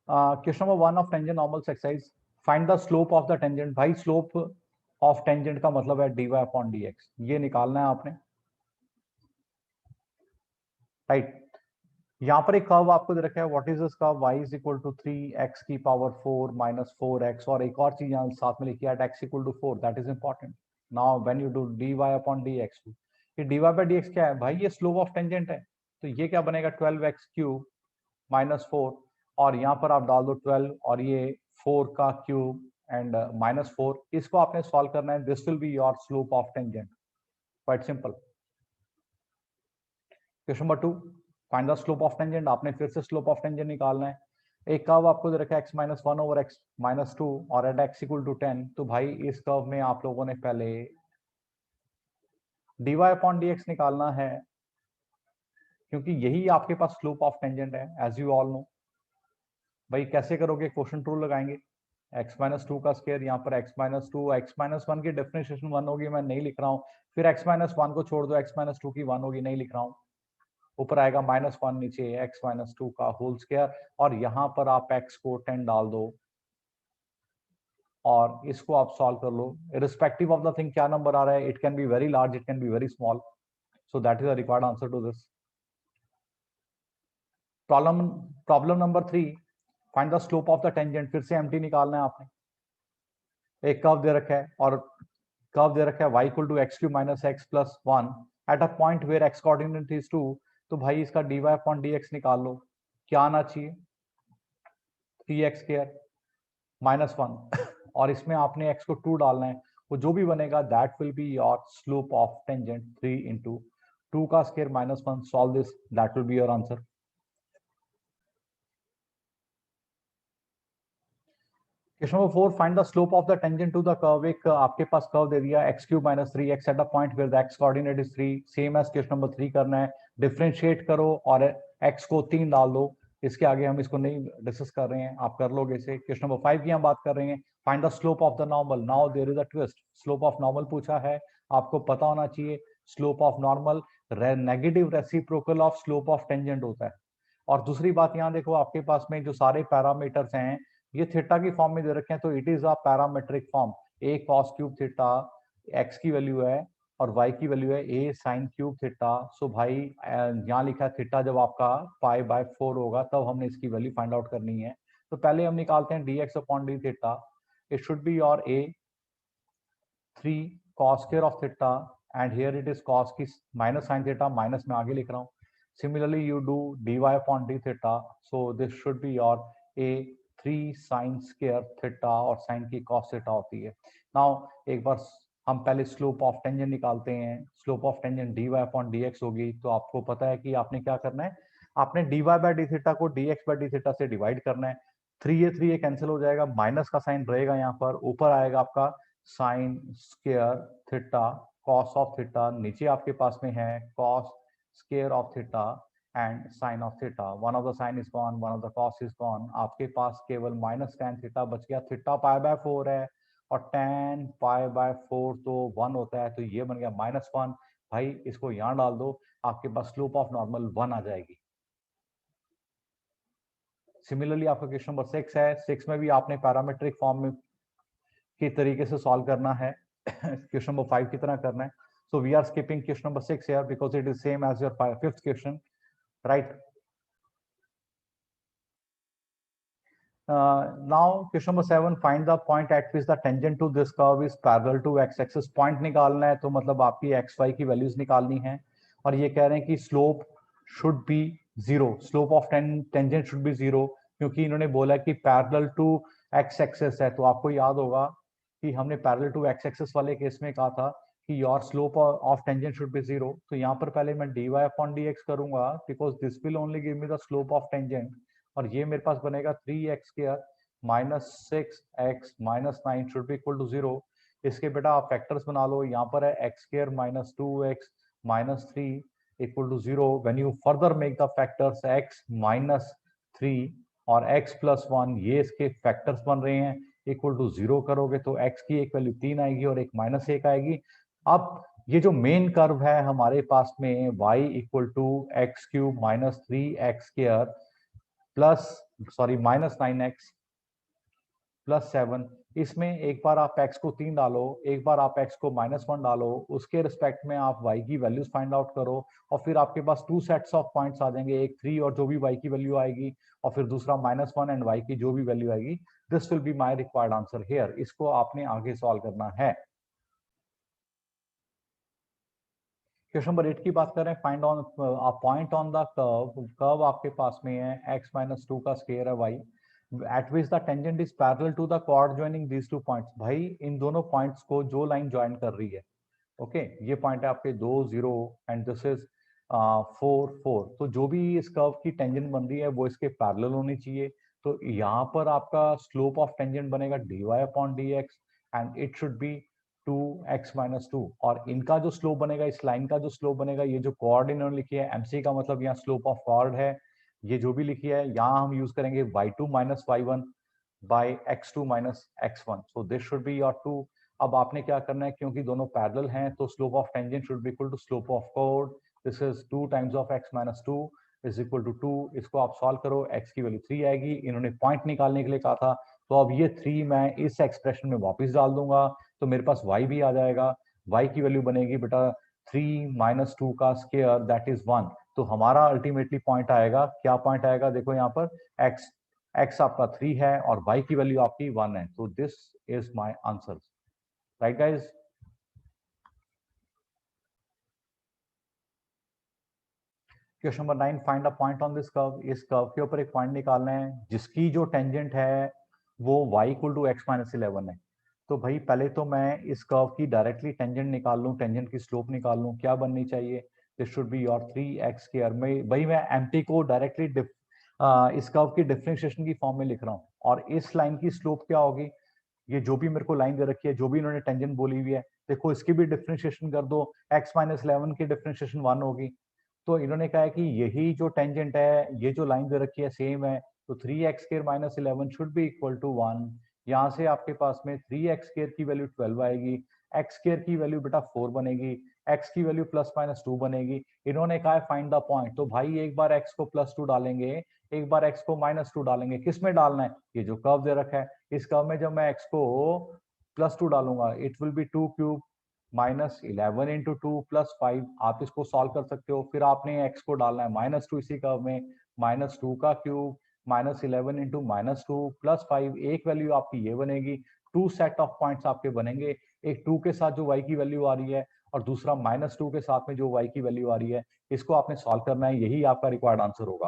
Question number 1 of tangent normal exercise, find the slope of the tangent. भाई slope of tangent का मतलब है dy upon dx, ये निकालना है आपने, राइट। यहाँ पर एक कर्व आपको दे रखा है, what is this curve, y is equal to 3x की पावर 4 माइनस 4x, और एक और चीज यहाँ साथ में लिखी है x equal to 4, that is important. Now when you do dy upon dx, ये dy बाय dx क्या है भाई, ये स्लोप ऑफ टेंजेंट है, तो ये क्या बनेगा 12x क्यूब माइनस 4, और यहाँ पर आप डाल दो 12 और ये 4 का क्यूब एंड माइनस 4, इसको आपने सॉल्व करना है, this will be your slope of tangent, quite simple. Question number 2, find the slope of tangent. आपने फिर से स्लोप ऑफ टेंजेंट निकालना है। एक कर्व आपको दे रखा है x minus 1 over x minus 2 और एट x इक्वल टू 10, तो भाई इस कर्व में आप लोगों ने पहले dy अपॉन dx निकालना है, क्योंकि यही आपके पास स्लोप ऑफ टेंजेंट है, एज यू ऑल नो। भाई कैसे करोगे, क्वेश्चन रूल लगाएंगे, x माइनस 2 का स्क्वायर, यहाँ पर x माइनस 2, x माइनस 1 की डिफरेंशिएशन 1 होगी, मैं नहीं लिख रहा हूँ, फिर x माइनस 1 को छोड़ दो, x माइनस 2 की 1 होगी, नहीं लिख रहा हूँ, ऊपर आएगा माइनस 1, नीचे x माइनस 2 का होल स्क्वायर, और यहाँ पर आप x को 10 डाल दो और इसको आप सॉल्व कर लो, इरिस्पेक्टिव ऑफ द थिंग क्या नंबर आ रहा है, it can be very large, it can be very small, so that is the required answer to this problem. Problem number 3, find the slope of the tangent. फिर से empty निकालना है आपने, एक कर्व दे रखा है और कर्व दे रखा है y equal to x cube minus x plus 1 at a point where x coordinate is 2, तो भाई इसका dy अपॉन dx निकाल लो, क्या आना चाहिए 3x स्क्वायर माइनस 1 और इसमें आपने x को 2 डालना है, वो जो भी बनेगा that will be your slope of tangent 3 into 2 का square minus 1, solve this, that will be your answer. Question number 4, find the slope of the tangent to the curve. एक आपके पास कर्व दे दिया x cube minus 3x at a point where the x coordinate is 3, same as question number 3 करना है, differentiate करो और x को 3 डाल दो, इसके आगे हम इसको नहीं डिस्कस कर रहे हैं, आप कर लोगे इसे। क्वेश्चन नंबर 5 की हम बात कर रहे हैं, find the slope of the normal. Now there is a twist, slope of normal पूछा है, आपको पता होना चाहिए slope of normal negative reciprocal of slope of tangent होता है। और दूसरी बात यहाँ देखो, आपके पास में जो सारे पैरामीटर्स हैं ये थीटा की फॉर्म में दे रखे हैं, तो it is a parametric form, A cos cube theta x की वैल्यू है और वाई की वैल्यू है ए साइन क्यूब थीटा। सो भाई यहाँ लिखा है थीटा जब आपका पाई बाय 4 होगा तब हमने इसकी वैल्यू फाइंड आउट करनी है, तो पहले हम निकालते हैं D x upon D theta, it should be your A 3 cos square of theta and here it is cos की minus sin theta, minus में आगे लिख रहा हूँ, similarly you do dy upon d theta, so this should be your a 3 sin square theta और sin की cos theta होती है। now एक बार हम पहले स्लोप ऑफ टेंजेंट निकालते हैं, slope of tangent dy upon dx होगी, तो आपको पता है कि आपने क्या करना है, आपने dy बाय डी थीटा को dx बाय डी थीटा से डिवाइड करना है, 3 कैंसिल हो जाएगा, माइनस का साइन रहेगा यहाँ पर, ऊपर आएगा आपका sine square theta cos of theta, नीचे आपके पास में है cos square of theta and sine of theta, one of the sine is gone, one of the cos is gone, आपके पास केवल माइनस टेन थीटा बच गया, थीटा पाई बाय 4 है और टेन पाई बाय 4 तो 1 होता है, तो ये बन गया माइनस 1। भाई इसको यहाँ डाल दो, आपके पास स्लोप ऑफ नॉर्मल 1 आ जाएगी। सिमिलरली आपका क्वेश्चन नंबर 6 है, 6 में भी आपने पैरामेट्रिक फॉर्म में के तरीके से सॉल्व करना है, क्वेश्चन नंबर 5 की तरह करना है, so we are skipping question number 6 here because it is same as your fifth question, right. Now question number 7, find the point at which the tangent to this curve is parallel to x axis. Point निकालना है तो मतलब आपकी x y की values निकालनी है, और ये कह रहे हैं कि slope should be zero, slope of tangent should be zero, क्योंकि इन्होंने बोला कि पैरेलल टू एक्स एक्सिस है, तो आपको याद होगा कि हमने पैरेलल टू एक्स एक्सिस वाले केस में कहा था कि your slope of tangent should be zero, तो यहाँ पर पहले मैं dy अपॉन dx करूंगा because this will only give me the slope of tangent, और ये मेरे पास बनेगा 3x square minus 6x minus 9 should be equal to 0। इसके बेटा आप फैक्टर्स बना लो, यहाँ पर है x square minus 2x minus 3 equal to 0, when you further make the factors x minus 3 और x प्लस 1, ये इसके फैक्टर्स बन रहे हैं, इक्वल टू 0 करोगे तो x की एक वैल्यू 3 आएगी और एक माइनस 1 आएगी। अब ये जो मेन कर्व है हमारे पास में y equal to x cube minus 3x square plus sorry -9x plus 7, इसमें एक बार आप x को 3 डालो, एक बार आप x को -1 डालो, उसके रिस्पेक्ट में आप y की वैल्यूज फाइंड आउट करो, और फिर आपके पास 2 सेट्स ऑफ पॉइंट्स आ जाएंगे, एक 3 और जो भी y की वैल्यू आएगी, और फिर दूसरा -1 एंड y की जो भी वैल्यू आएगी। This will be my required answer here. इसको आपने आगे सॉल्व करना है। क्वेश्चन नंबर 8 की बात करें, find on point on the curve. Curve आपके पास में है x-2 का स्क्वायर है y, at which the tangent is parallel to the chord joining these two points। भाई इन दोनों पॉइंट्स को जो लाइन ज्वाइन कर रही है, ओके ये पॉइंट है आपके 2 0 एंड दिस इज 4 4, तो जो भी इस कर्व की टेंजेंट बन रही है वो इसके पैरेलल होनी चाहिए। तो यहाँ पर आपका स्लोप ऑफ टेंजेंट बनेगा dy/dx and it should B 2x-2, और इनका जो स्लोप बनेगा, इस लाइन का जो स्लोप बनेगा, ये जो कॉर्ड इन्होंने लिखी है mc का मतलब यहाँ स्लोप ऑफ कॉर्ड है, ये जो भी लिखी है यहाँ हम यूज करेंगे y2 - y1 by x2 - x1, so this should be your 2। अब आपने क्या करना है, क्योंकि दोनों पैरेलल हैं तो slope of tangent should be equal to slope of chord. This is 2 times of x-2 is equal to 2। इसको आप सॉल्व करो, x की वैल्यू 3 आएगी, इन्होंने पॉइंट निकालने के लिए कहा था, तो अब ये 3 मैं इस एक्सप्रेशन में वापस डाल दूंगा, तो मेरे पास y भी आ जाएगा। y की वैल्यू बनेगी बेटा 3 - 2 का स्क्वायर, दैट इज 1। तो हमारा अल्टीमेटली पॉइंट आएगा, क्या पॉइंट आएगा, देखो यहाँ पर x आपका 3 है और y की वैल्यू आपकी 1 है, तो this is my answer. Right guys. Question number 9, find a point on this curve. इस कर्व के ऊपर एक पॉइंट निकालना है जिसकी जो टेंजेंट है वो y = x-11 है। तो भाई पहले तो मैं इस कर्व की डायरेक्टली टेंजेंट निकाल लूं, टेंजेंट की स्लोप निकाल लूं, क्या बननी चाहिए, this should be your 3x²। भाई मैं एमटी को डायरेक्टली इस कर्व की डिफरेंशिएशन की फॉर्म में लिख रहा हूँ, और इस लाइन की स्लोप क्या होगी, ये जो भी मेरे को लाइन दे रखी है, जो भी इन्होंने टेंजेंट बोली हुई है, देखो इसकी भी डिफरेंशिएशन कर दो, x-11 की डिफरेंशिएशन 1 होगी। तो इन्होंने कहा है कि यही जो टेंजेंट है, ये जो लाइन दे रखी है सेम है, तो 3x² - 11 should be equal to 1। यहाँ से आपके पास में 3x² की वैल्यू 12 आएगी, x² की वैल्यू बेटा 4 बनेगी, x की वैल्यू +-2 बनेगी। इन्होंने कहा है फाइंड द पॉइंट, तो भाई एक बार x को +2 डालेंगे, एक बार x को -2 डालेंगे, किस में डालना है, ये जो कर्व दे रखा है, इस कर्व में जब मैं x को +2 डालूंगा, इट विल बी 2 क्यूब -11 × 2 + 5। आप इसको सॉल्व कर सकते हो, फिर आपने x को डालना है -2 इसी कर्व में, -2 का क्यूब -11 × -2 + 5, एक वैल्यू आपकी ये बनेगी। 2 सेट ऑफ पॉइंट्स आपके बनेंगे, एक 2 के साथ जो y की वैल्यू आ रही है, और दूसरा -2 के साथ में जो y की वैल्यू आ रही है। इसको आपने सॉल्व करना है, यही आपका रिक्वायर्ड आंसर होगा।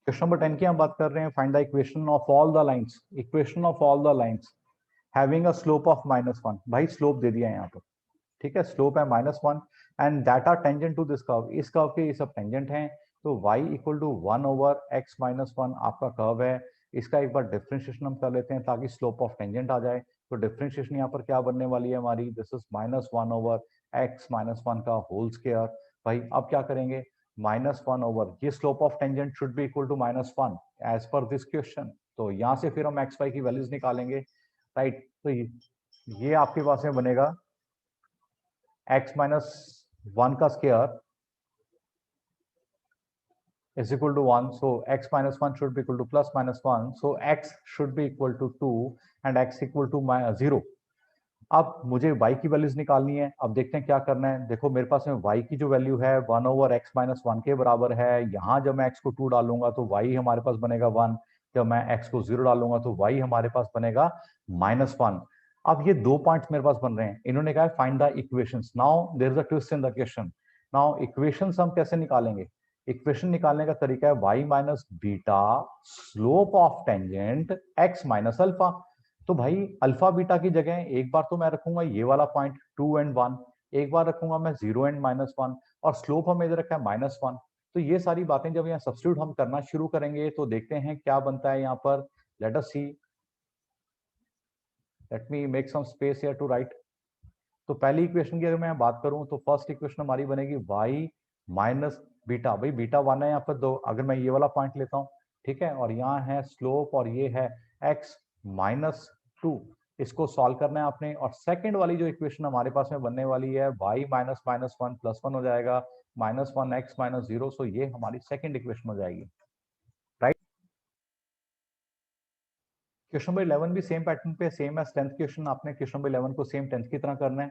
क्वेश्चन नंबर 10 की हम बात कर रहे हैं, find the equation of all the lines. Equation of all the lines having a slope of -1। भाई स्लोप दे दिया है यहाँ पर, ठीक है, स्लोप है -1 and that are tangent to this curve. इस कर्व के ये सब टेंजेंट हैं, तो y = 1/x-1 आपका कर्व है। इसका एक बार डिफरेंशिएशन हम कर लेते हैं ताकि स्लोप ऑफ टेंजेंट आ जाए। तो डिफरेंशिएशन यहाँ पर क्या बनने वाली है हमारी, दिस इज -1/x-1 का होल स्क्वायर। भाई अब क्या करेंगे, -1 ये slope of tangent should be equal to -1 as पर दिस क्वेश्चन। तो यहाँ से फिर हम एक्स वाई की वैल्यूज निकालेंगे, राइट। तो ये आपके पास में बनेगा x-1 का square is equal to 1, so x-1 should be equal to +-1, so x should be equal to 2 and x equal to 0। अब मुझे y की वैल्यूज निकालनी है। अब देखते हैं क्या करना है, देखो मेरे पास में y की जो वैल्यू है 1/x-1 के बराबर है। यहाँ जब मैं x को 2 डालूंगा तो y हमारे पास बनेगा 1, जब मैं x को 0 डालूंगा तो y हमारे पास बनेगा -1। अब ये दो पॉइंट्स मेरे पास बन रहे हैं, इन्होंने कहा find the equations. Now there is a twist in the question. Now equations हम कैसे निकालेंगे, इक्वेशन निकालने का तरीका है y minus beta slope of tangent x minus alpha. तो भाई अल्फा बीटा की जगह एक बार तो मैं रखूंगा ये वाला पॉइंट 2 and 1, एक बार रखूंगा मैं 0 and -1, और स्लोप हमें इधर रखा है -1। तो ये सारी बातें जब यहाँ सब्स्टिट्यूट हम करना शुरू करेंगे तो देखते हैं क्या बनता है यहाँ पर। Let us see, let me make some space here to write. तो पहली इक्वेशन की अगर मैं बात करूं तो फर्स्ट इक्वेशन हमारी बनेगी y माइनस बीटा। भाई बीटा 1 है यहाँ पर दो, अगर मैं ये वाला पॉइंट लेता हूँ, ठीक है, और यहाँ है स्लोप और ये है x-2। इसको सॉल्व करना है आपने, और सेकंड वाली जो इक्वेशन हमारे पास में बनने वाली है y -1 +1 हो जाएगा, -1x -0, सो ये हमारी सेकंड इक्वेशन हो जाएगी, राइट। क्वेश्चन नंबर 11 भी सेम पैटर्न पे, सेम एज 10th क्वेश्चन, आपने क्वेश्चन नंबर 11 को सेम 10th की तरह करना है।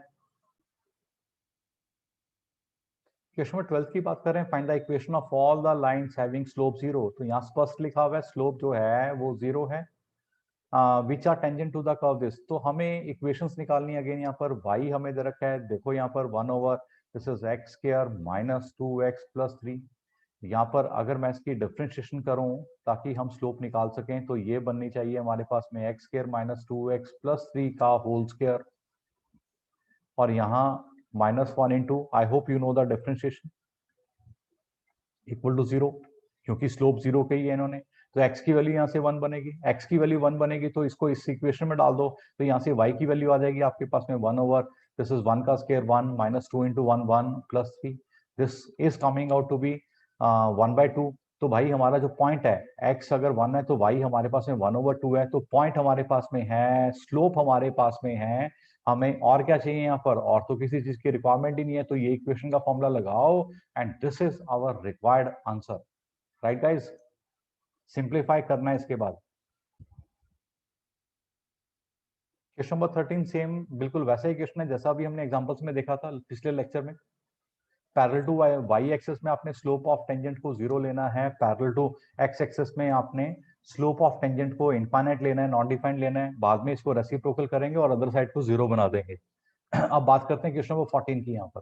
क्वेश्चन नंबर 12 की बात कर रहे हैं, find the equation of all the lines having slope 0। तो यहाँ स्पष्ट लिखा हुआ है स्लोप जो है वो 0 है, which are tangent to the curve this. तो हमें इक्वेशंस निकालनी है। अगेन यहाँ पर y हमें दे रखा है, देखो यहाँ पर 1/, this is x square -2x + 3। यहाँ पर अगर मैं इसकी डिफरेंशिएशन करूं ताकि हम स्लोप निकाल सकें, तो ये बननी चाहिए हमारे पास में x स्क्वायर -2x + 3 का होल स्क्वायर, और यहाँ -1 into, I hope you know the differentiation, equal to 0, क्योंकि स्लोप 0 के ही है इन्होंने। तो x की वैल्यू यहाँ से 1 बनेगी, x की वैल्यू 1 बनेगी तो इसको इस इक्वेशन में डाल दो, तो यहाँ से y की वैल्यू आ जाएगी आपके पास में 1/, दिस इज 1 का स्क्वायर 1 -2 इंटू 1 1 + 3, this is coming out to be 1/2। तो भाई हमारा जो पॉइंट है, x अगर 1 है तो y हमारे पास में 1/2 है, तो पॉइंट हमारे पास में है, स्लोप हमारे पास में है। हमें और क्या चाहिए यहाँ पर, और तो किसी चीज की रिक्वायरमेंट ही नहीं है, तो ये इक्वेशन का फॉर्मूला लगाओ and this is our required answer, right guys. Simplify करना है इसके बाद। क्वेश्चन नंबर 13 सेम बिल्कुल वैसा ही क्वेश्चन है जैसा अभी हमने एग्जांपल्स में देखा था पिछले लेक्चर में। पैरेलल टू वाई एक्सेस में आपने स्लोप ऑफ टेंजेंट को 0 लेना है, पैरेलल टू एक्स एक्सेस में आपने स्लोप ऑफ टेंजेंट को इनफाइनाइट लेना है, नॉन डिफाइंड लेना है। बाद में इसको रेसिप्रोकल करेंगे और अदर साइड को 0 बना देंगे। अब बात करते हैं क्वेश्चन नंबर 14 की। यहाँ पर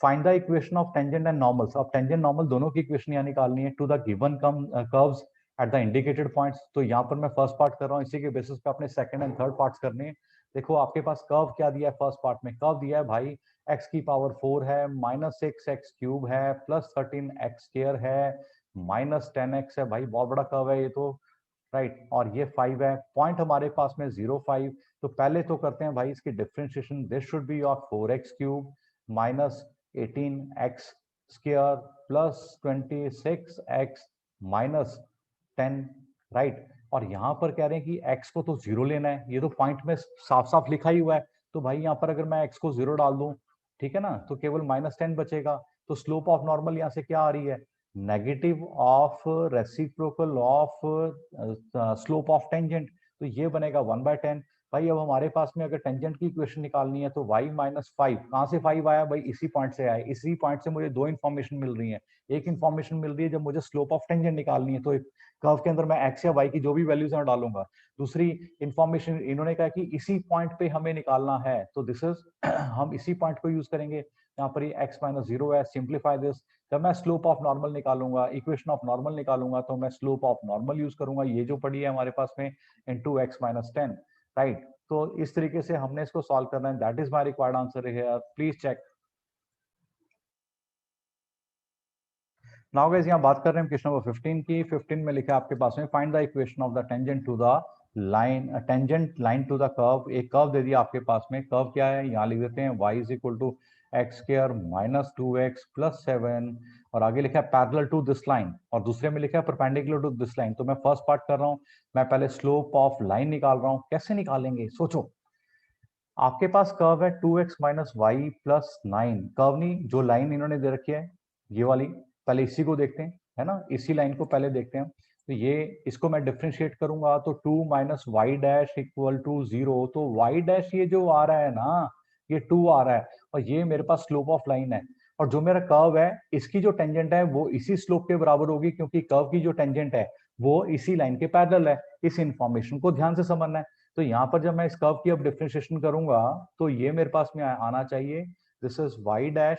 find the equation of tangent and normals. अब टेंजेंट नॉर्मल दोनों की इक्वेशन यहाँ निकालनी है to the given curves at the indicated points. तो यहाँ पर मैं फर्स्ट पार्ट कर रहा हूँ, इसी के बेसिस पे अपने सेकंड एंड थर्ड पार्ट्स करने हैं। देखो आपके पास कर्व क्या दिया है, फर्स्ट पार्ट में कर्व दिया है भाई x की पावर 4 है, -6x³ है, +13x² है, -10x है। भाई बहुत बड़ा कर्व है ये तो, राइट। और ये 5 है, पॉइंट हमारे पास में 0 5। तो पहले तो करते हैं भाई इसकी differentiation, this should be your 4x³ -18x² +26x -10, right. और यहाँ पर कह रहे हैं कि x को तो 0 लेना है, ये तो पॉइंट में साफ साफ लिखा ही हुआ है। तो भाई यहाँ पर अगर मैं x को 0 डाल दूं, ठीक है ना, तो केवल -10 बचेगा। तो स्लोप ऑफ नॉर्मल यहाँ से क्या आ रही है, negative of reciprocal of slope of tangent, तो ये बनेगा 1/10। भाई अब हमारे पास में अगर टेंजेंट की इक्वेशन निकालनी है तो y -5, कहाँ से 5 आया भाई, इसी पॉइंट से आया। इसी पॉइंट से मुझे दो इन्फॉर्मेशन मिल रही है। एक इन्फॉर्मेशन मिल रही है जब मुझे स्लोप ऑफ टेंजेंट निकालनी है, तो एक कर्व के अंदर मैं x या y की जो भी वैल्यूज है डालूंगा। दूसरी इन्फॉर्मेशन इन्होंने कहा कि इसी पॉइंट पे हमें निकालना है, तो दिस इज हम इसी पॉइंट को यूज करेंगे। यहाँ पर ये x -0 है, सिंप्लीफाई दिस। जब मैं स्लोप ऑफ नॉर्मल निकालूंगा, इक्वेशन ऑफ नॉर्मल निकालूंगा, तो मैं स्लोप ऑफ नॉर्मल यूज करूंगा, ये जो पड़ी है हमारे पास में, इनटू x -10, राइट। तो इस तरीके से हमने इसको सॉल्व करना है। That is my required answer here, please check. Now guys यहाँ बात कर रहे हैं क्वेश्चन नंबर 15 की। 15 में लिखा है आपके पास में, find the equation of the tangent to the line, tangent line to the curve. एक कर्व दे दिया आपके पास में, कर्व क्या है यहाँ लिख देते हैं, y = x² -2x + 7, और आगे लिखा है पैरेलल टू दिस लाइन, और दूसरे में लिखा है परपेंडिकुलर टू दिस लाइन। तो मैं फर्स्ट पार्ट कर रहा हूँ, मैं पहले स्लोप ऑफ लाइन निकाल रहा हूँ। कैसे निकालेंगे सोचो, आपके पास कर्व है 2x - y + 9, कर्व नहीं, जो लाइन इन्होंने दे रखी है ये वाली, पहले इसी को देखते हैं, है ना, इसी लाइन को पहले देखते हैं। तो ये इसको मैं डिफरेंशिएट करूंगा तो 2 - y' = 0। तो y' ये जो आ रहा है ना, ये 2 आ रहा है, और ये मेरे पास स्लोप ऑफ लाइन है। और जो मेरा कर्व है इसकी जो टेंजेंट है वो इसी स्लोप के बराबर होगी, क्योंकि कर्व की जो टेंजेंट है वो इसी लाइन के पैरेलल है। इस इंफॉर्मेशन को ध्यान से समझना है। तो यहाँ पर जब मैं इस कर्व की अब डिफरेंशिएशन करूंगा तो ये मेरे पास में आना चाहिए, दिस इज y'।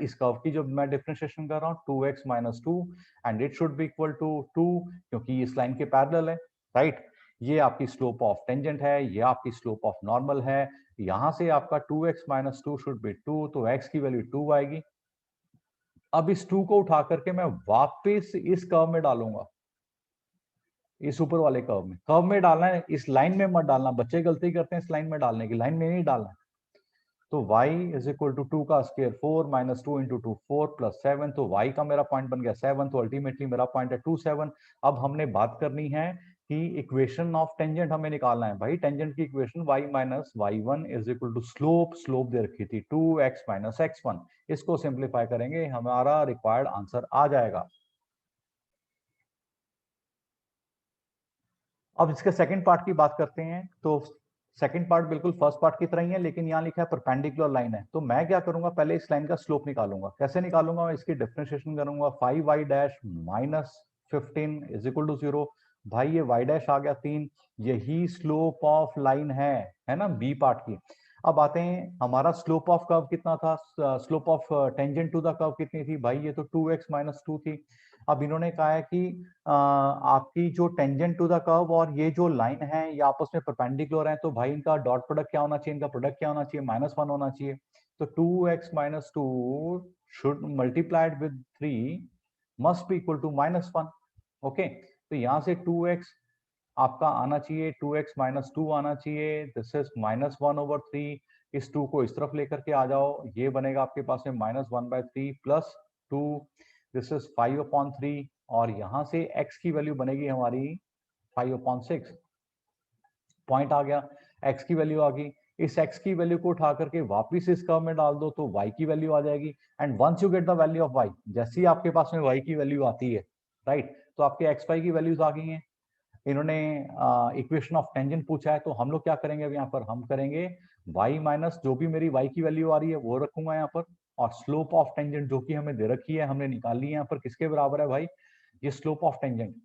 इस कर्व की जो मैं डिफरेंशिएशन कर रहा हूँ 2x - 2, and it should be equal to 2, क्योंकि इस लाइन के पैरेलल है, राइट। ये आपकी स्लोप ऑफ टेंजेंट है, ये आपकी स्लोप ऑफ नॉर्मल है। यहाँ से आपका 2x - 2 शुड बी 2, तो x की वैल्यू 2 आएगी। अब इस 2 को उठा करके मैं वापस इस कर्व में डालूंगा, इस ऊपर वाले कर्व में डालना है, इस लाइन में मत डालना। बच्चे गलती करते हैं इस लाइन में डालने की, लाइन में नहीं डालना है। तो y = 2 का स्क्वायर 4 - 2 × 2 4 + 7, तो y का मेरा पॉइंट बन गया 7, तो अल्टीमेटली मेरा पॉइंट है 2 7। अब हमने बात करनी है कि इक्वेशन ऑफ टेंजेंट हमें निकालना है भाई। टेंजेंट की equation y minus y one is equal to slope दे रखी थी 2x माइनस x1। इसको सिंप्लीफाई करेंगे, हमारा रिक्वायर्ड आंसर आ जाएगा। अब इसके सेकंड पार्ट की बात करते हैं। तो सेकंड पार्ट बिल्कुल फर्स्ट पार्ट की तरह ही है, लेकिन यहाँ लिखा है परपेंडिकुलर लाइन है। तो मैं क्या करूंगा, पहले इस लाइन का स्लोप निकालूंगा। कैसे निकालूंगा, इसकी डिफरेंशिएशन करूंगा। 5y dash minus 15 is equal to 0। भाई ये y डैश आ गया 3, यही स्लोप ऑफ लाइन है ना, बी पार्ट की। अब आते हैं, हमारा स्लोप ऑफ कर्व कितना था, slope of tangent to the curve कितनी थी भाई, ये तो 2x माइनस 2 थी। अब इन्होंने कहा है कि आपकी जो टेंजेंट टू द कर्व और ये जो लाइन है ये आपस में परपेंडिकुलर है, तो भाई इनका डॉट प्रोडक्ट क्या होना चाहिए, इनका प्रोडक्ट क्या होना चाहिए, -1 होना चाहिए। तो 2x minus 2 should multiplied with 3 must be equal to -1। Okay, तो यहाँ से 2x आपका आना चाहिए, 2x माइनस 2 आना चाहिए। This is -1/3। इस 2 को इस तरफ लेकर के आ जाओ, ये बनेगा आपके पास में -1/3 प्लस 2, दिस इज 5/3। और यहां से x की वैल्यू बनेगी हमारी 5/6। पॉइंट आ गया, x की वैल्यू आ गई। इस x की वैल्यू को उठा करके वापस इस कर्व में डाल दो तो y की वैल्यू आ जाएगी। And once you get the value of y, जैसे ही आपके पास में y की वैल्यू आती है, राइट, तो आपके x y की वैल्यूज आ गई हैं। इन्होंने इक्वेशन ऑफ टेंजेंट पूछा है, तो हम लोग क्या करेंगे, अब यहाँ पर हम करेंगे y माइनस जो भी मेरी y की वैल्यू आ रही है वो रखूंगा यहाँ पर, और स्लोप ऑफ टेंजेंट जो कि हमें दे रखी है, हमने निकाल ली है यहाँ पर, किसके बराबर है भाई, ये slope of tangent.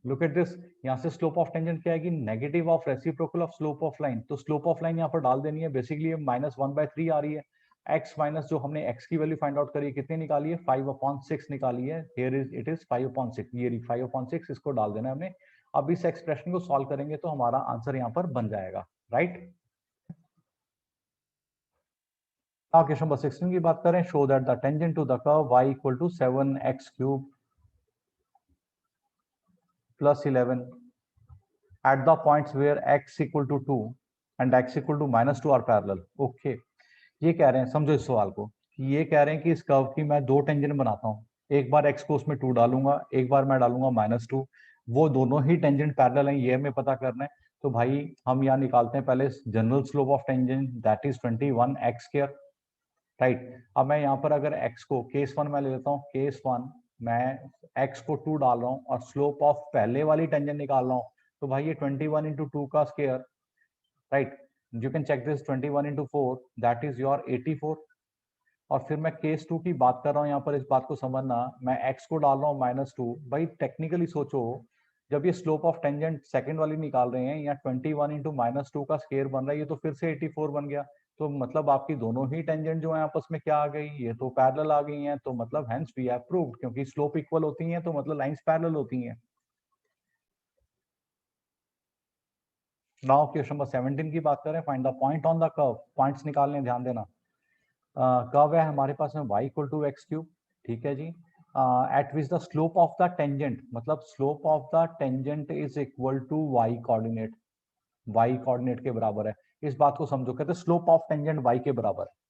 Look at this, यहाँ से स्लोप ऑफ टेंजेंट क्या है कि negative of reciprocal of slope of line. तो स्लोप ऑफ लाइन यहाँ पर डाल देनी है, बेसिकली -1/3 आ रही है। x माइनस जो हमने x की वैल्यू फाइंड आउट करी है, कितनी निकाली है, 5/6 निकाली है। हियर इज इट इज 5/6, ये 5/6 इसको डाल देना है हमने। अब इस एक्सप्रेशन को सॉल्व करेंगे तो हमारा आंसर यहाँ पर बन जाएगा, राइट। क्वेश्चन नंबर 16 की बात करें, show that the tangent to the curve y equal to 7x³ plus 11 at the points where x equal to 2 and x equal to -2 are parallel। Okay, ये कह रहे हैं, समझो इस सवाल को, कि ये कह रहे हैं कि इस कर्व की मैं दो टेंजेंट बनाता हूँ, एक बार x को उसमें 2 डालूंगा, एक बार मैं डालूंगा -2। वो दोनों ही टेंजेंट पैरेलल हैं, ये हमें पता करना है। तो भाई हम यहाँ निकालते हैं पहले general slope of tangent, that is 21x², right. अब मैं यहाँ पर अगर x को केस 1 में ले लेता हूँ, केस 1 मैं x को 2 डाल रहा हूँ और स्लोप ऑफ पहले वाली टेंजेंट निकाल रहा हूँ, तो भाई ये 21 इंटू 2 का square, right. You can check this, 21 into 4 that is your 84। और फिर मैं केस 2 की बात कर रहा हूँ, यहाँ पर इस बात को समझना, मैं x को डाल रहा हूँ -2। भाई टेक्निकली सोचो, जब ये स्लोप ऑफ टेंजेंट सेकंड वाली निकाल रहे हैं, यहाँ 21 इंटू -2 का स्क्वायर बन रहा है, ये तो फिर से 84 बन गया। तो मतलब आपकी दोनों ही टेंजेंट जो है आपस में क्या आ गई, ये तो पैरेलल आ गई हैं। तो मतलब हेंस वी हैव प्रूव्ड, क्योंकि स्लोप इक्वल होती हैं तो मतलब लाइंस पैरेलल होती हैं। नाउ क्वेश्चन नंबर 17 की बात करें, find the point on the curve. Points निकालने, ध्यान देना। कर्व है हमारे पास में y इक्वल टू x³, ठीक है जी। At which the slope of the tangent, मतलब slope of the tangent is equal to y coordinate, y coordinate के बराबर है। इस बात को समझो, कहते हैं स्लोप ऑफ टेंजेंट y के बराबर है।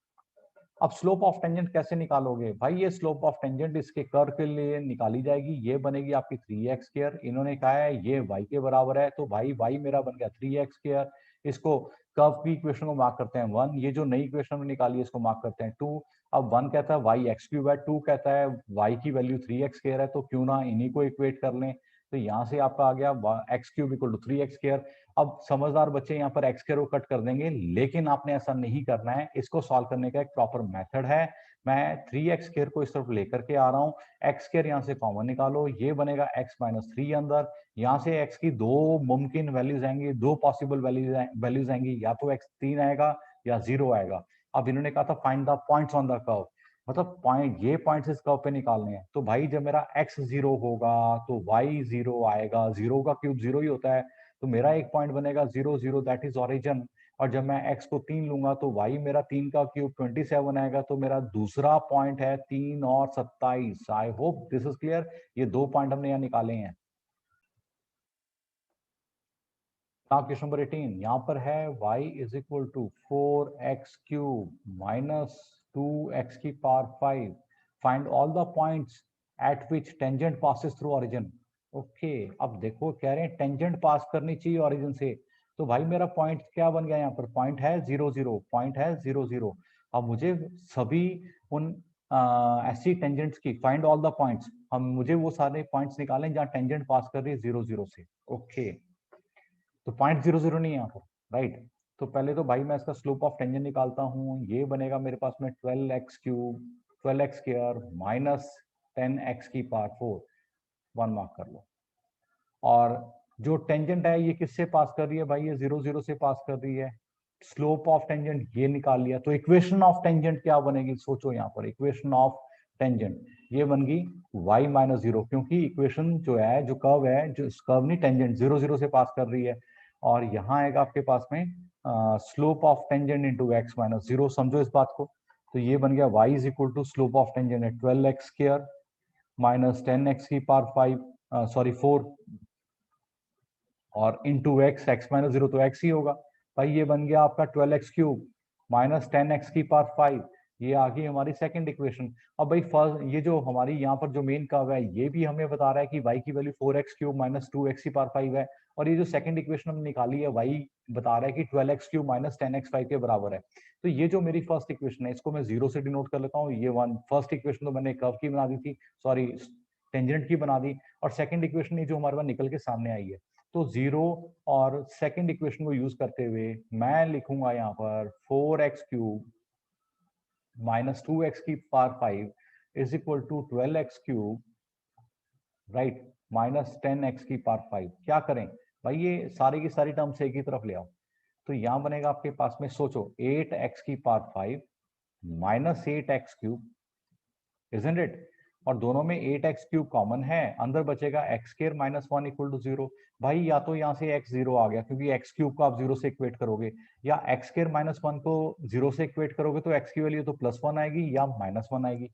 अब स्लोप ऑफ टेंजेंट कैसे निकालोगे भाई, ये स्लोप ऑफ टेंजेंट इसके कर्व के लिए निकाली जाएगी, ये बनेगी आपकी 3x²। इन्होंने कहा है ये y के बराबर है, तो भाई y मेरा बन गया 3x²। इसको कर्व की इक्वेशन को मार्क करते हैं 1, ये जो नई इक्वेशन में निकाली है इसको मार्क करते हैं 2। अब 1 कहता है y x³ है, 2 कहता है y की वैल्यू 3x² है, तो क्यों ना इन्हीं को इक्वेट कर लें। तो यहाँ से आपका आ गया x³ इक्वल टू 3x²। अब समझदार बच्चे यहाँ पर x² को कट कर देंगे, लेकिन आपने ऐसा नहीं करना है। इसको सॉल्व करने का एक प्रॉपर मेथड है। मैं 3x² को इस तरफ लेकर के आ रहा हूँ, x² यहाँ से कॉमन निकालो, ये बनेगा x-3 अंदर। यहाँ से x की दो मुमकिन वैल्यूज आएंगी, दो पॉसिबल वैल्यूज आएंगी, या तो x3 आएगा या 0 आएगा। अब इन्होंने कहा था find the points on the curve, मतलब पॉइंट, ये पॉइंट्स इस कर्व पे निकालने हैं। तो भाई जब मेरा x 0 होगा तो y 0 आएगा, 0 का क्यूब 0 ही होता है, तो मेरा एक पॉइंट बनेगा 0 0, दैट इज ओरिजिन। और जब मैं x को 3 लूंगा तो y मेरा 3 का क्यूब 27 आएगा, तो मेरा दूसरा पॉइंट है 3 और 27। I hope this is clear. ये दो पॉइंट हमने यहाँ निकाले हैं। क्वेश्चन नंबर 18 यहाँ पर है y is equal to 4x³ minus 2x की power 5, find all the points at which tangent passes through origin. Okay, अब देखो कह रहे हैं टेंजेंट पास करनी चाहिए ओरिजिन से, तो भाई मेरा पॉइंट क्या बन गया यहाँ पर, पॉइंट है 0 0, पॉइंट है 0 0। अब मुझे सभी उन ऐसी टेंजेंट्स की फाइंड ऑल द पॉइंट्स, हम मुझे वो सारे पॉइंट्स निकालें जहाँ टेंजेंट पास कर रही है 0 0 से। ओके, तो पॉइंट 0 0 नहीं है यहाँ पर, राइट। तो पहले तो भाई मैं इसका स्लोप ऑफ टेंजेंट निकालता हूँ, ये बनेगा मेरे पास में 12x³ 12x² माइनस 10x की पावर 4, 1 मार्क कर लो। और जो टेंजेंट है ये किससे पास कर रही है भाई, ये 0 0 से पास कर रही है। स्लोप ऑफ टेंजेंट ये निकाल लिया, तो इक्वेशन ऑफ टेंजेंट क्या बनेगी, सोचो यहाँ पर इक्वेशन ऑफ टेंजेंट ये बन गई y माइनस 0, क्योंकि इक्वेशन जो है, जो कर्व है, जो कर्व नहीं टेंजेंट 0 0 से पास कर रही है। और यहाँ आएगा आपके पास में slope of tangent into x minus 0, समझो इस बात को। तो ये बन गया y is equal to slope of tangent है 12x² माइनस 10x की पावर 5 सॉरी 4 और इंटू एक्स माइनस 0 तो x ही होगा। भाई ये बन गया आपका 12x³ माइनस 10x की पावर 5, ये आ गई हमारी सेकंड इक्वेशन। अब भाई फर्स्ट ये जो हमारी यहाँ पर जो मेन कर्व है ये भी हमें बता रहा है कि y की वैल्यू 4x³ माइनस 2x की पावर 5 है, और ये जो सेकंड इक्वेशन हमने निकाली है y बता रहा है कि 12x³ माइनस 10x 5 के बराबर है। तो ये जो मेरी फर्स्ट इक्वेशन है इसको मैं 0 से डिनोट कर लेता हूँ, ये वन फर्स्ट इक्वेशन तो मैंने कर्व की बना दी थी, सॉरी टेंजेंट की बना दी, और सेकंड इक्वेशन ये जो हमारे पास निकल के सामने आई है। तो 0 और सेकंड इक्वेशन को यूज करते हुए मैं लिखूंगा यहाँ पर 4x³ माइनस 2x की power 5 is equal to 12x³ right minus 10x की पावर 5। क्या करें भाई, ये सारी की सारी टर्म्स एक ही तरफ ले आओ, तो यहाँ बनेगा आपके पास में, सोचो 8x की power 5 minus 8x³, isn't it. और दोनों में 8x³ कॉमन है, अंदर बचेगा x² माइनस 1 इक्वल टू 0। भाई या तो यहाँ से x 0 आ गया क्योंकि x³ को आप 0 से इक्वेट करोगे, या x² माइनस 1 को 0 से इक्वेट करोगे तो x की वैल्यू तो +1 आएगी या -1 आएगी।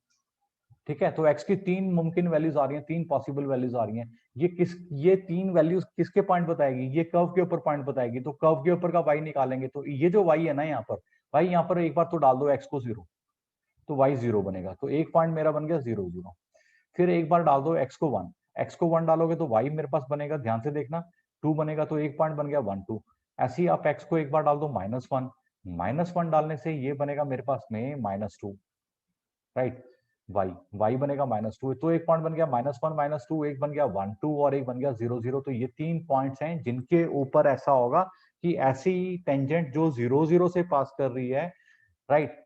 ठीक है, तो x की 3 मुमकिन वैल्यूज आ रही हैं, 3 पॉसिबल वैल्यूज आ रही हैं। ये 3 वैल्यूज किसके पॉइंट बताएगी, ये कर्व के ऊपर पॉइंट बताएगी, तो कर्व के ऊपर का y निकालेंगे, तो ये जो y है ना यहाँ पर, भाई यहाँ पर एक बार तो डाल दो x को 0, तो y 0 बनेगा, तो एक पॉइंट मेरा बन गया 0 0। फिर एक बार डाल दो x को 1, x को 1 डालोगे तो y मेरे पास बनेगा, ध्यान से देखना 2 बनेगा, तो एक पॉइंट बन गया 1 2। ऐसे ही आप x को एक बार डाल दो -1, -1 डालने से ये बनेगा मेरे पास में -2, राइट। y बनेगा -2, तो एक पॉइंट बन गया -1 -2, एक बन गया 1 2 और एक बन गया 0 0। तो ये 3 पॉइंट्स हैं जिनके ऊपर ऐसा होगा कि ऐसी टेंजेंट जो 0 0 से पास कर रही है, राइट,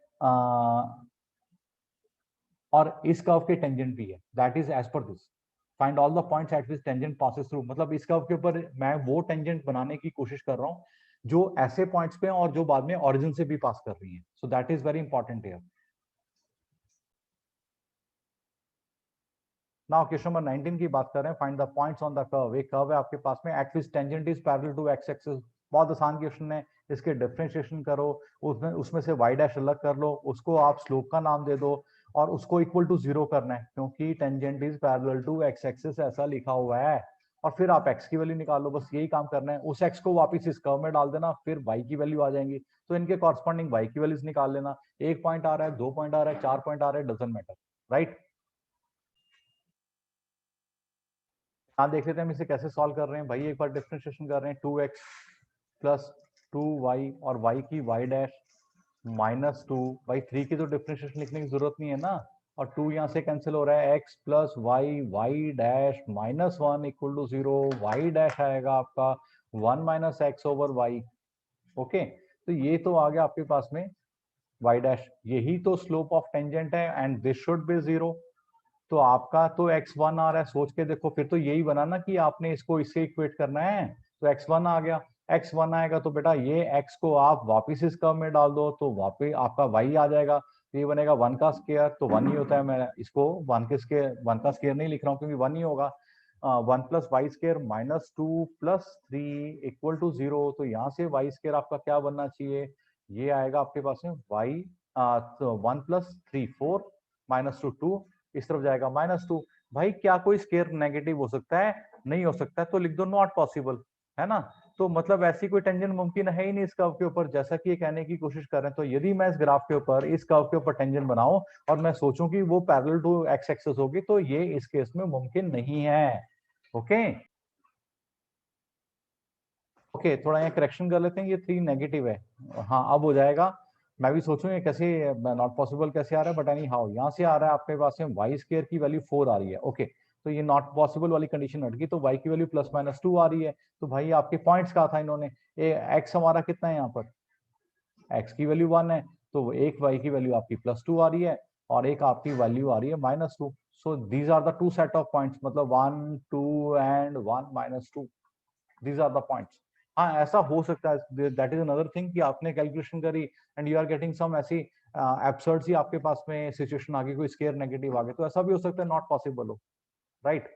और इस कर्व के टेंजेंट भी है, दैट इज एज पर this, find all the points at which tangent passes through. मतलब इस कर्व के ऊपर मैं वो टेंजेंट बनाने की कोशिश कर रहा हूं जो ऐसे पॉइंट्स पे और जो बाद में ओरिजिन से भी पास कर रही है, so that is very important here. Now question number 19 की बात कर रहे हैं, find the points on the curve. एक कर्व है आपके पास में, at which tangent is parallel to x axis. बहुत आसान क्वेश्चन है, इसके डिफरेंशिएशन करो, उसमें उसमें से y डैश अलग कर लो, उसको आप स्लोप का नाम दे दो, और उसको इक्वल टू 0 करना है क्योंकि tangent is parallel to x axis ऐसा लिखा हुआ है। और फिर आप x की वैल्यू निकाल लो, बस यही काम करना है। उस x को वापस इस कर्व में डाल देना, फिर y की वैल्यू आ जाएंगी, तो इनके कॉरस्पॉन्डिंग y की वैल्यूज निकाल लेना। एक पॉइंट आ रहा है, 2 पॉइंट आ रहा है, 4 पॉइंट आ रहा है, डजंट मैटर, राइट। हाँ देख लेते हैं हम इसे कैसे सॉल्व कर रहे हैं। भाई एक बार डिफरेंशिएशन कर रहे हैं, 2x प्लस 2y और y की y डैश -2, भाई 3 की तो डिफरेंशिएशन लिखने की जरूरत नहीं है ना, और 2 यहाँ से कैंसिल हो रहा है, x plus y y dash -1 equal to 0, y dash आएगा आपका 1 minus x over y. Okay, तो ये तो आ गया आपके पास में y डैश, यही तो स्लोप ऑफ टेंजेंट है एंड दिस शुड बी 0। तो आपका तो x1 आ रहा है, सोच के देखो, फिर तो यही बना ना कि आपने इसको इससे इक्वेट करना है, तो x1 आ गया। x1 आएगा तो बेटा ये x को आप वापिस इस कर्व में डाल दो, तो वापिस आपका y आ जाएगा, तो ये बनेगा 1 का स्क्वायर, तो 1 ही होता है। मैं इसको 1 का स्क्वायर नहीं लिख रहा हूँ क्योंकि 1 ही होगा। 1 plus y square -2 plus 3 equal to 0, तो यहाँ से वाई स्क्वायर आपका क्या बनना चाहिए, ये आएगा आपके पास में y, तो 1 प्लस 3 4 -2 2, इस तरफ जाएगा -2। भाई क्या कोई स्केयर नेगेटिव हो सकता है, नहीं हो सकता है, तो लिख दो नॉट पॉसिबल, है ना। तो मतलब ऐसी कोई टेंजेंट मुमकिन है ही नहीं इस कर्व के ऊपर, जैसा कि ये कहने की कोशिश कर रहे हैं। तो यदि मैं इस ग्राफ के ऊपर, इस कर्व के ऊपर टेंजेंट बनाऊं और मैं सोचूं कि वो पैरेलल टू एक्स एक्सिस होगी, तो ये इस केस में मुमकिन नहीं है। ओके ओके, थोड़ा यहाँ करेक्शन कर लेते हैं, ये 3 नेगेटिव है। हाँ अब हो जाएगा। मैं भी सोचूं ये कैसे नॉट पॉसिबल कैसे आ रहा है, बट एनी हाउ यहाँ से आ रहा है आपके पास में वाई स्क्वायर की वैल्यू 4 आ रही है। ओके तो ये नॉट पॉसिबल वाली कंडीशन हट गई, तो वाई की वैल्यू +-2 आ रही है। तो भाई आपके पॉइंट्स कहा था इन्होंने, एक्स हमारा कितना है यहाँ पर, एक्स की वैल्यू 1 है, तो एक वाई की वैल्यू आपकी +2 आ रही है और एक आपकी वैल्यू आ रही है -2। So these are the 2 set of points, मतलब 1 2 and 1 -2, these are the points. हाँ ऐसा हो सकता है, दैट इज अनदर थिंग कि आपने कैलकुलेशन करी and you are getting some ऐसी एब्सर्ड सी आपके पास में सिचुएशन आ गई, कोई स्केयर नेगेटिव आ गया, तो ऐसा भी हो सकता है नॉट पॉसिबल हो, राइट